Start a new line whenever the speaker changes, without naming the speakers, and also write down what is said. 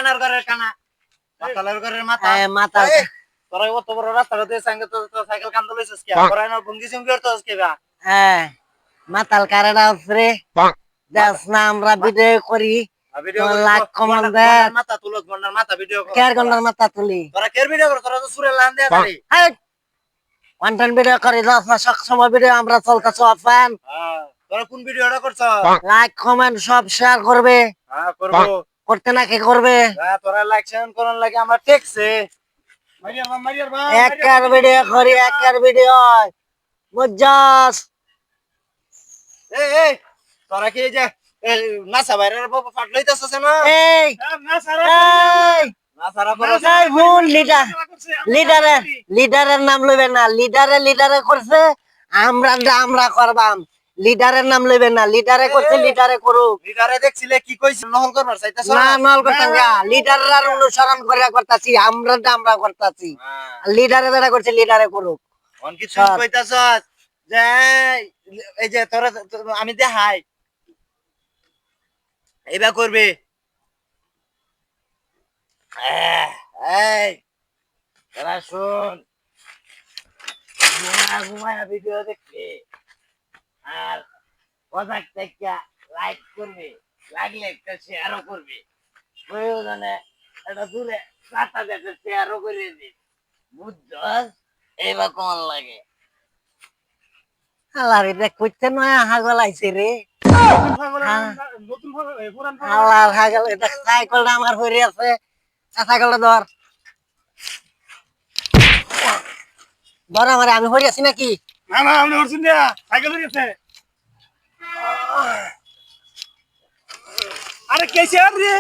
কানার ঘরের কানা মাতালের ঘরের মাথা
মাথা
তোরা অত বড় রাস্তাটা দিয়ে সাইকেল কান্দা লইছিস কি তোরা না ভঙ্গি চঙ্গি করতেছিস কি বা
মাতাল কারেডা রে দেখ না আমরা ভিডিও করি
ভিডিও
লাখ কমান দে
মাথা তুলো গন্ডার মাথা ভিডিও কর
কেয়ার গন্ডার মাথা তুলি
তোরা কেয়ার ভিডিও কর তোরা তো সুরে লান দেয়া দাঁড়ি
কন্টেন্ট ভিডিও করি সব সময় ভিডিও আমরা চলতেছ অফান
তোরা কোন ভিডিওটা করছ
লাইক কমেন্ট সব শেয়ার করবে
করব
করতে না কি করবে
তোরা লাইক শেয়ার করন লাগে আমরা টেকছে
একার ভিডিও করি একার ভিডিও বুঝছস
এই তোরা কি যে নাসা বাইরের বাবা ফাট লইতাছস না
এই
নাসারা করছ
এই ভুল লিডারের নাম লইবে না লিডারে করছে আমরা করবাম লিডারের নাম লইবে না লিডারে করছে লিডারে করুক
লিডারে দেখছিলে কি কইছে নহল করবার চাইতাছ
না নহল করতাম না লিডাররা অনুসরণ করে করতাছি আমরা করতাছি লিডারে যারা করছে লিডারে করুক
কোন কিছু কইতাছস যে এই যে তোরা আমি দেখাই এইবা করবে এই তোরা শুন ঘুমায়া ভিডিও দেখবে আর পদাক থেকে লাইক করবে লাগলে একটা শেয়ারও করবে প্রয়োজনে এটা দূরে রাতা দেখে শেয়ারও করে দিবে বুঝছস এইবার কেমন লাগে
আল্লাহ রে কইতে নয় হাগল আইছে রে আল্লাহ হাগল এটা সাইকেলটা আমার হইরে আছে সাইকেলটা ধর আমার আমি হইরে আছি নাকি
না না আমি হরছুন না সাইকেল হয়ে গেছে আরে কেসে রে